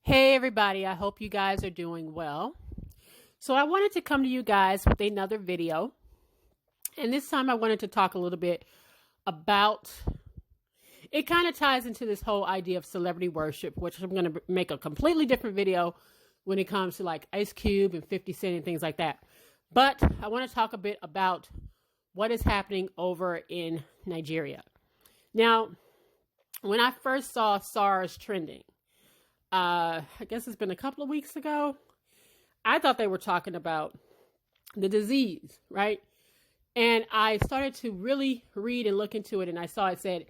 Hey everybody, I hope you guys are doing well. So I wanted to come to you guys with another video. And this time I wanted to talk a little bit about, it kind of ties into this whole idea of celebrity worship, which I'm going to make a completely different video when it comes to like Ice Cube and 50 Cent and things like that. But I want to talk a bit about what is happening over in Nigeria. Now, when I first saw SARS trending, I guess it's been a couple of weeks ago, I thought they were talking about the disease, right? And I started to really read and look into it, and I saw it said,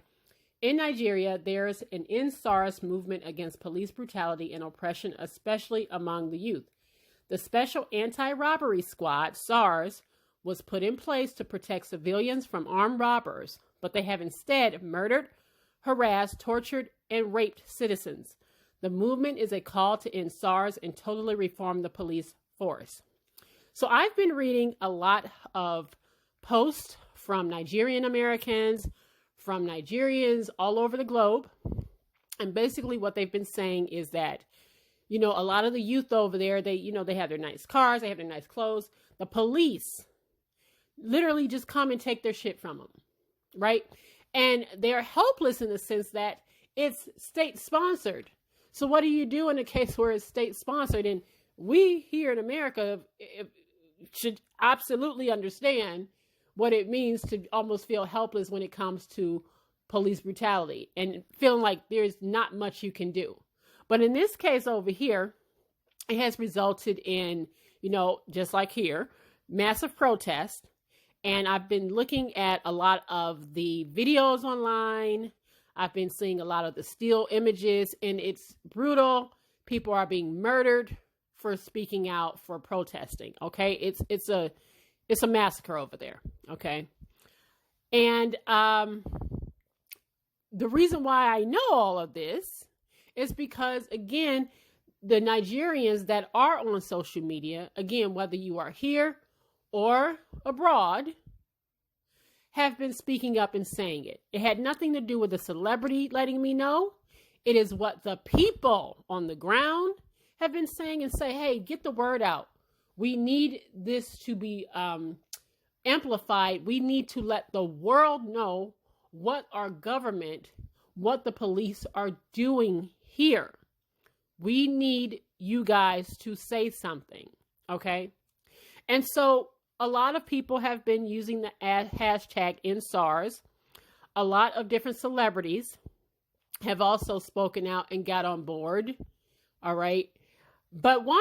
in Nigeria, there's an EndSARS movement against police brutality and oppression, especially among the youth. The Special Anti-Robbery Squad, SARS, was put in place to protect civilians from armed robbers, but they have instead murdered, harassed, tortured, and raped citizens. The movement is a call to end SARS and totally reform the police force. So I've been reading a lot of posts from Nigerian Americans, from Nigerians all over the globe. And basically what they've been saying is that, a lot of the youth over there, they have their nice cars, they have their nice clothes. The police literally just come and take their shit from them, right? And they're helpless in the sense that it's state sponsored. So what do you do in a case where it's state sponsored? And we here in America should absolutely understand what it means to almost feel helpless when it comes to police brutality and feeling like there's not much you can do. But in this case over here, it has resulted in, just like here, massive protest. And I've been looking at a lot of the videos online. I've been seeing a lot of the still images, and it's brutal. People are being murdered for speaking out, for protesting. Okay, it's a massacre over there. Okay, and the reason why I know all of this is because, again, the Nigerians that are on social media, again, whether you are here or abroad, have been speaking up and saying it. It had nothing to do with the celebrity letting me know. It is what the people on the ground have been saying, and say, hey, get the word out. We need this to be amplified. We need to let the world know what our government, what the police are doing here. We need you guys to say something, okay? And so a lot of people have been using the hashtag EndSARS. A lot of different celebrities have also spoken out and got on board. All right. But one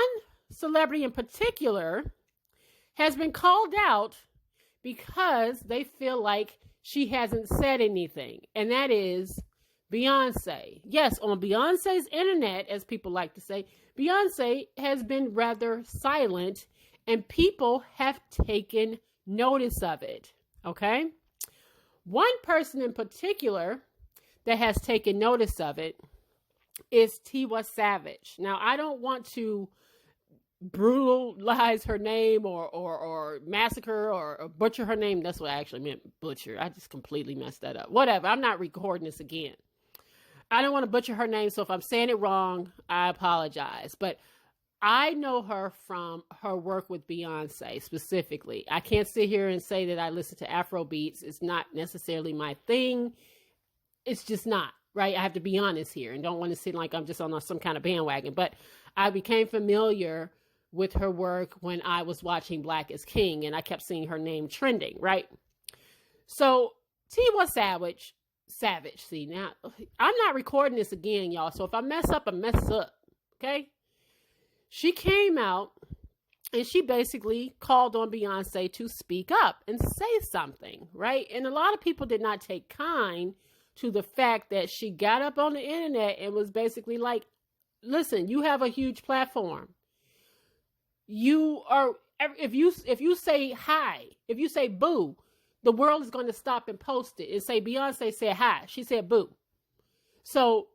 celebrity in particular has been called out because they feel like she hasn't said anything. And that is Beyonce. Yes, on Beyonce's internet, as people like to say, Beyonce has been rather silent, and people have taken notice of it, okay? One person in particular that has taken notice of it is Tiwa Savage. Now, I don't want to brutalize her name or massacre or butcher her name. That's what I actually meant, butcher. I just completely messed that up. Whatever, I'm not recording this again. I don't want to butcher her name, so if I'm saying it wrong, I apologize. But I know her from her work with Beyonce specifically. I can't sit here and say that I listen to Afro beats. It's not necessarily my thing. It's just not, right? I have to be honest here and don't want to seem like I'm just on some kind of bandwagon. But I became familiar with her work when I was watching Black is King, and I kept seeing her name trending, right? So Tiwa Savage, see, now I'm not recording this again, y'all. So if I mess up, I mess up, okay? She came out and she basically called on Beyonce to speak up and say something, right? And a lot of people did not take kind to the fact that she got up on the internet and was basically like, listen, you have a huge platform. You are, if you say hi, if you say boo, the world is going to stop and post it and say, Beyonce said hi. She said boo. So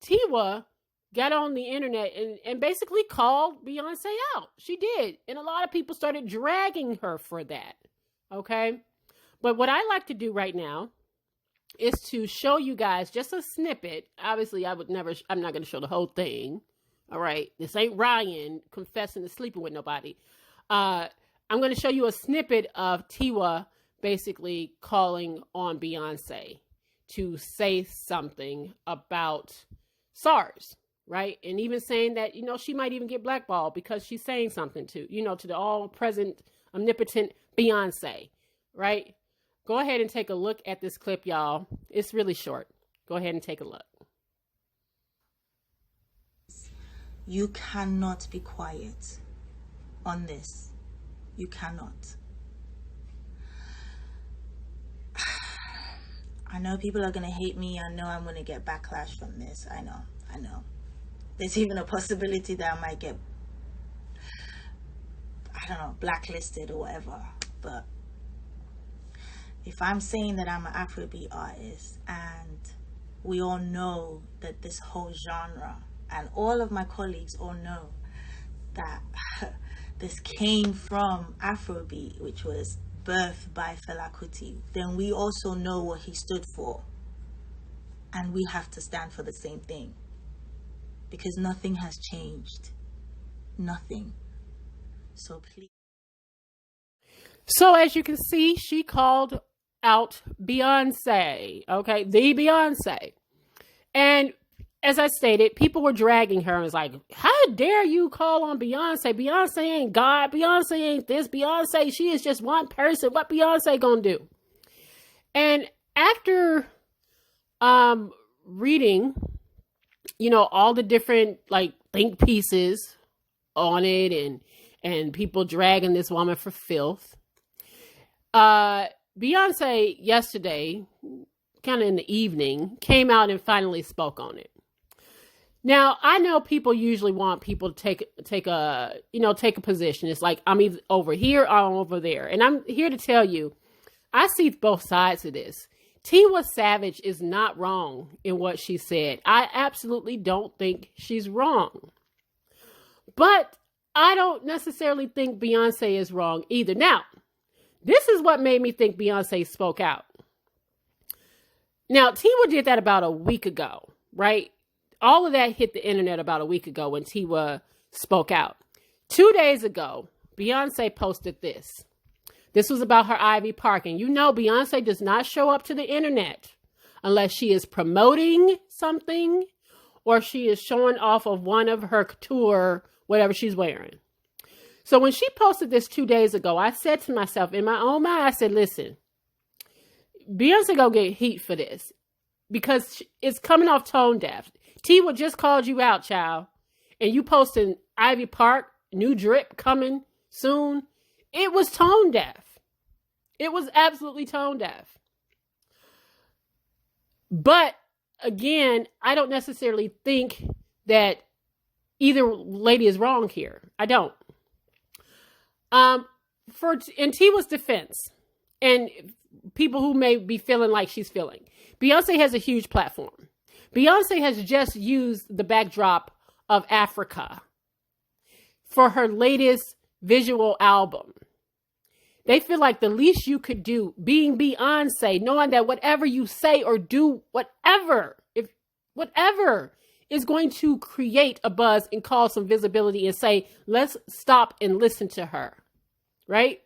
Tiwa got on the internet and basically called Beyonce out. She did. And a lot of people started dragging her for that. Okay. But what I like to do right now is to show you guys just a snippet. Obviously, I'm not going to show the whole thing. All right. This ain't Ryan confessing to sleeping with nobody. I'm going to show you a snippet of Tiwa basically calling on Beyonce to say something about SARS, right? And even saying that, she might even get blackballed because she's saying something to the all-present, omnipotent Beyonce, right? Go ahead and take a look at this clip, y'all. It's really short. Go ahead and take a look. You cannot be quiet on this. You cannot. I know people are going to hate me. I know I'm going to get backlash from this. I know. There's even a possibility that I might get, blacklisted or whatever. But if I'm saying that I'm an Afrobeat artist, and we all know that this whole genre, and all of my colleagues all know that this came from Afrobeat, which was birthed by Fela Kuti, then we also know what he stood for. And we have to stand for the same thing. Because nothing has changed. Nothing. So please. So as you can see, she called out Beyonce. Okay, the Beyonce. And as I stated, people were dragging her and was like, how dare you call on Beyonce? Beyonce ain't God. Beyonce ain't this. Beyonce, she is just one person. What Beyonce gonna do? And after reading, all the different think pieces on it and people dragging this woman for filth, Beyonce yesterday, kind of in the evening, came out and finally spoke on it. Now, I know people usually want people to take a position. It's like, I'm either over here or I'm over there. And I'm here to tell you, I see both sides of this. Tiwa Savage is not wrong in what she said. I absolutely don't think she's wrong. But I don't necessarily think Beyonce is wrong either. Now, this is what made me think Beyonce spoke out. Now, Tiwa did that about a week ago, right? All of that hit the internet about a week ago when Tiwa spoke out. 2 days ago, Beyonce posted this. This was about her Ivy Park. And Beyonce does not show up to the internet unless she is promoting something or she is showing off of one of her couture, whatever she's wearing. So when she posted this 2 days ago, I said to myself, in my own mind, I said, listen, Beyonce gonna get heat for this because it's coming off tone deaf. Tiwa just called you out, child, and you posting Ivy Park, new drip coming soon. It was tone deaf. It was absolutely tone deaf. But again, I don't necessarily think that either lady is wrong here. I don't. In Tiwa's defense, and people who may be feeling like she's feeling, Beyonce has a huge platform. Beyonce has just used the backdrop of Africa for her latest visual album. They feel like the least you could do, being Beyonce, knowing that whatever you say or do, whatever is going to create a buzz and cause some visibility and say, let's stop and listen to her, right?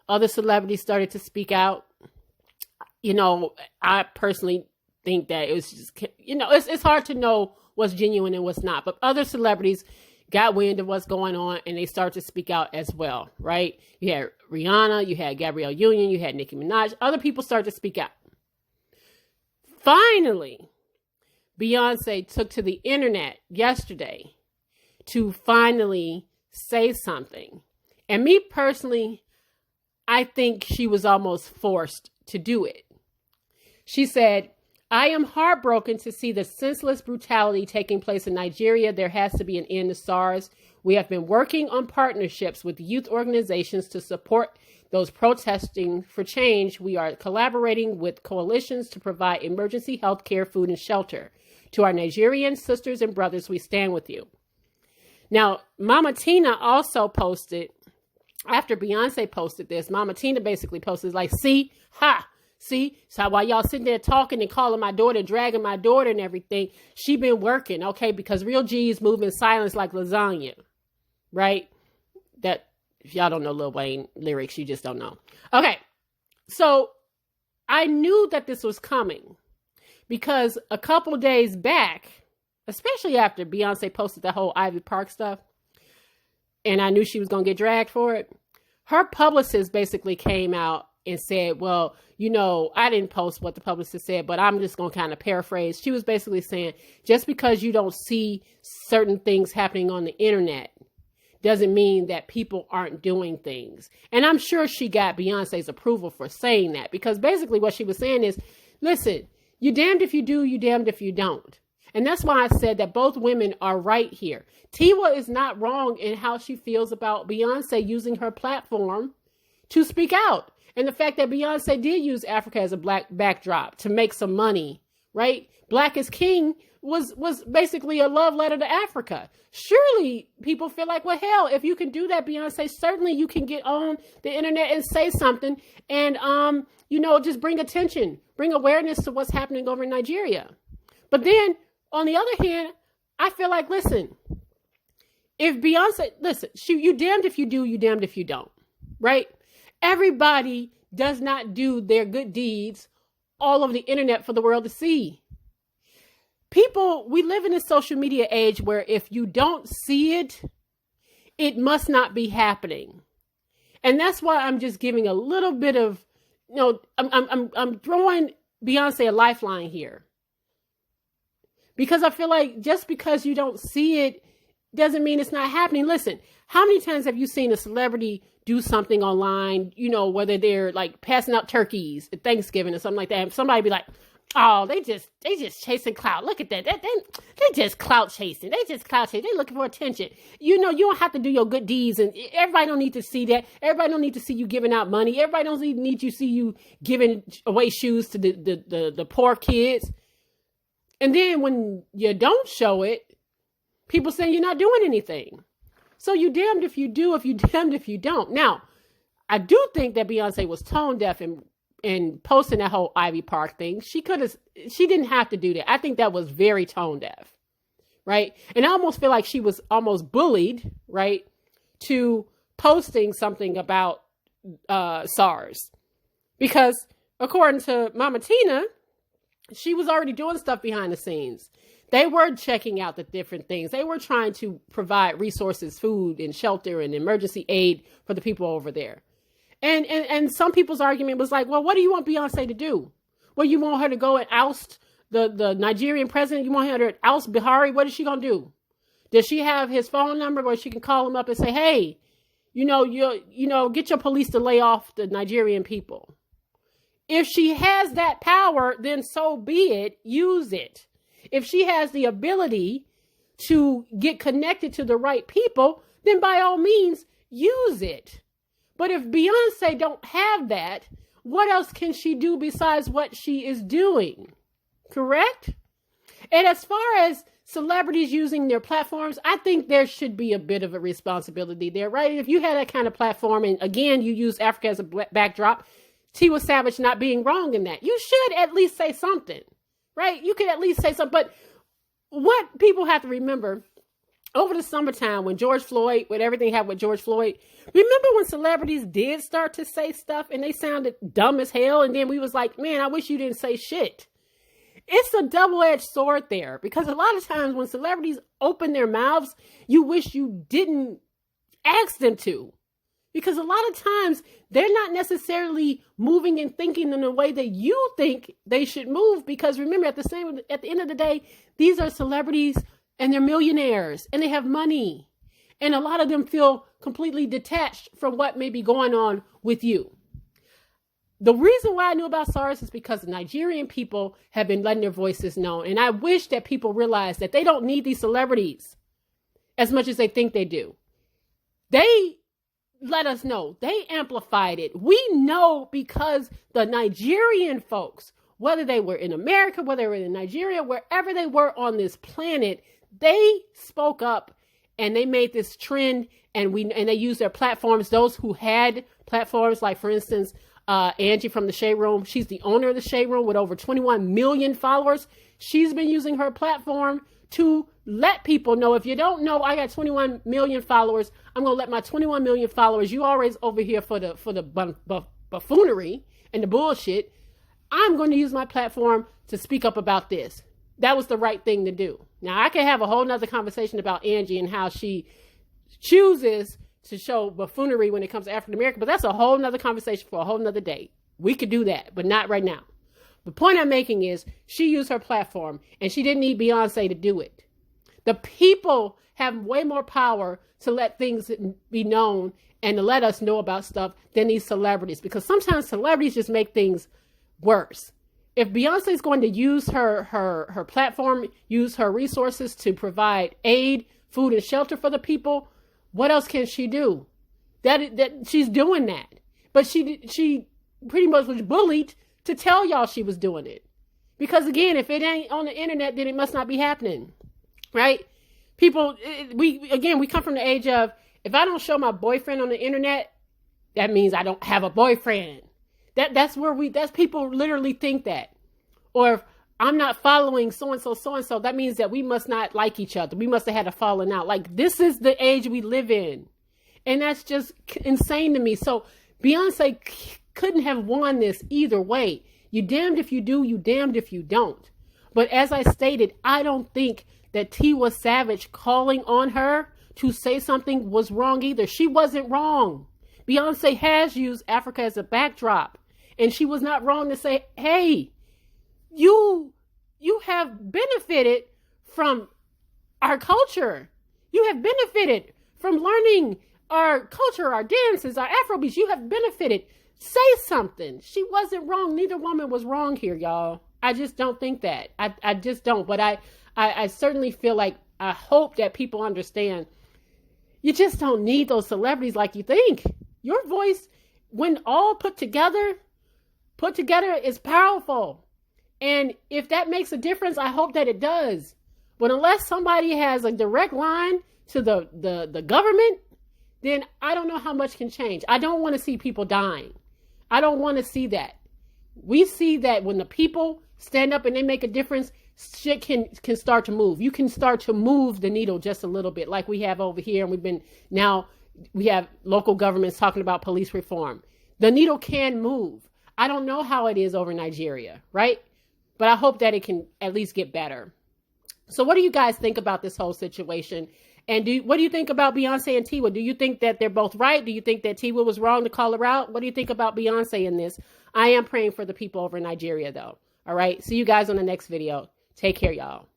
Other celebrities started to speak out. I personally think that it was just, it's hard to know what's genuine and what's not. But other celebrities got wind of what's going on and they started to speak out as well, right? You had Rihanna, you had Gabrielle Union, you had Nicki Minaj. Other people started to speak out. Finally, Beyonce took to the internet yesterday to finally say something. And me personally, I think she was almost forced to do it. She said, I am heartbroken to see the senseless brutality taking place in Nigeria. There has to be an end to SARS. We have been working on partnerships with youth organizations to support those protesting for change. We are collaborating with coalitions to provide emergency health care, food, and shelter. To our Nigerian sisters and brothers, we stand with you. Now, Mama Tina also posted, after Beyonce posted this, Mama Tina basically posted like, see, See, so while y'all sitting there talking and calling my daughter, dragging my daughter and everything, she been working, okay? Because real G's move in silence like lasagna, right? That, if y'all don't know Lil Wayne lyrics, you just don't know. Okay, so I knew that this was coming because a couple days back, especially after Beyonce posted the whole Ivy Park stuff, and I knew she was going to get dragged for it, her publicist basically came out and said, well, you know, I didn't post what the publicist said, but I'm just going to kind of paraphrase. She was basically saying, just because you don't see certain things happening on the internet doesn't mean that people aren't doing things. And I'm sure she got Beyonce's approval for saying that, because basically what she was saying is, listen, you damned if you do, you damned if you don't. And that's why I said that both women are right here. Tiwa is not wrong in how she feels about Beyonce using her platform to speak out. And the fact that Beyonce did use Africa as a black backdrop to make some money, right? Black is King was basically a love letter to Africa. Surely people feel like, well, hell, if you can do that, Beyonce, certainly you can get on the internet and say something and, you know, just bring attention, bring awareness to what's happening over in Nigeria. But then on the other hand, I feel like, listen, if Beyonce, listen, you damned if you do, you damned if you don't, right? Everybody does not do their good deeds all over the internet for the world to see. People, we live in a social media age where if you don't see it, it must not be happening. And that's why I'm just giving a little bit of, you know, I'm throwing Beyonce a lifeline here. Because I feel like just because you don't see it doesn't mean it's not happening. Listen, how many times have you seen a celebrity do something online, you know, whether they're like passing out turkeys at Thanksgiving or something like that, and somebody be like, oh, they just chasing clout. Look at that. They just clout chasing. They just clout chasing. They looking for attention. You know, you don't have to do your good deeds, and everybody don't need to see that. Everybody don't need to see you giving out money. Everybody don't need to see you giving away shoes to the poor kids. And then when you don't show it, people say you're not doing anything. So you damned if you do, if you damned if you don't. Now, I do think that Beyonce was tone deaf in posting that whole Ivy Park thing. She didn't have to do that. I think that was very tone deaf, right? And I almost feel like she was almost bullied, right, to posting something about SARS. Because according to Mama Tina, she was already doing stuff behind the scenes. They were checking out the different things. They were trying to provide resources, food and shelter and emergency aid for the people over there. And some people's argument was like, well, what do you want Beyonce to do? Well, you want her to go and oust the Nigerian president? You want her to oust Buhari? What is she going to do? Does she have his phone number where she can call him up and say, hey, you know, get your police to lay off the Nigerian people? If she has that power, then so be it. Use it. If she has the ability to get connected to the right people, then by all means, use it. But if Beyonce don't have that, what else can she do besides what she is doing? Correct? And as far as celebrities using their platforms, I think there should be a bit of a responsibility there, right? If you had that kind of platform, and again, you use Africa as a backdrop, Tiwa Savage not being wrong in that, you should at least say something, right? You could at least say something. But what people have to remember, over the summertime when George Floyd, when everything happened with George Floyd, remember when celebrities did start to say stuff and they sounded dumb as hell? And then we was like, man, I wish you didn't say shit. It's a double-edged sword there, because a lot of times when celebrities open their mouths, you wish you didn't ask them to. Because a lot of times they're not necessarily moving and thinking in the way that you think they should move. Because remember, at the end of the day, these are celebrities and they're millionaires and they have money. And a lot of them feel completely detached from what may be going on with you. The reason why I knew about SARS is because the Nigerian people have been letting their voices known. And I wish that people realize that they don't need these celebrities as much as they think they do. They let us know. They amplified it. We know because the Nigerian folks, whether they were in America, whether they were in Nigeria, wherever they were on this planet, they spoke up and they made this trend, and they used their platforms. Those who had platforms, like for instance, Angie from the Shade Room. She's the owner of the Shade Room with over 21 million followers. She's been using her platform to let people know, if you don't know, I got 21 million followers. I'm going to let my 21 million followers, you always over here for the buffoonery and the bullshit. I'm going to use my platform to speak up about this. That was the right thing to do. Now, I can have a whole nother conversation about Angie and how she chooses to show buffoonery when it comes to African American, but that's a whole nother conversation for a whole nother day. We could do that, but not right now. The point I'm making is she used her platform and she didn't need Beyonce to do it. The people have way more power to let things be known and to let us know about stuff than these celebrities, because sometimes celebrities just make things worse. If Beyonce is going to use her platform, use her resources to provide aid, food, and shelter for the people, what else can she do? That she's doing that, but she pretty much was bullied to tell y'all she was doing it. Because again, if it ain't on the internet, then it must not be happening, right? People, we come from the age of, if I don't show my boyfriend on the internet, that means I don't have a boyfriend. That's people literally think that. Or if I'm not following so-and-so, that means that we must not like each other. We must have had a falling out. Like, this is the age we live in. And that's just insane to me. So Beyonce couldn't have won this either way. You damned if you do, you damned if you don't. But as I stated, I don't think that Tiwa Savage calling on her to say something was wrong either. She wasn't wrong. Beyonce has used Africa as a backdrop. And she was not wrong to say, hey, you have benefited from our culture. You have benefited from learning our culture, our dances, our Afrobeats. You have benefited. Say something. She wasn't wrong. Neither woman was wrong here, y'all. I just don't think that. I just don't. But I certainly feel like, I hope that people understand, you just don't need those celebrities like you think. Your voice, when all put together is powerful. And if that makes a difference, I hope that it does. But unless somebody has a direct line to the government, then I don't know how much can change. I don't want to see people dying. I don't want to see that. We see that when the people stand up and they make a difference, shit can start to move. You can start to move the needle just a little bit, like we have over here. And we have local governments talking about police reform. The needle can move. I don't know how it is over Nigeria, right? But I hope that it can at least get better. So what do you guys think about this whole situation? And what do you think about Beyonce and Tiwa? Do you think that they're both right? Do you think that Tiwa was wrong to call her out? What do you think about Beyonce in this? I am praying for the people over in Nigeria, though. All right. See you guys on the next video. Take care, y'all.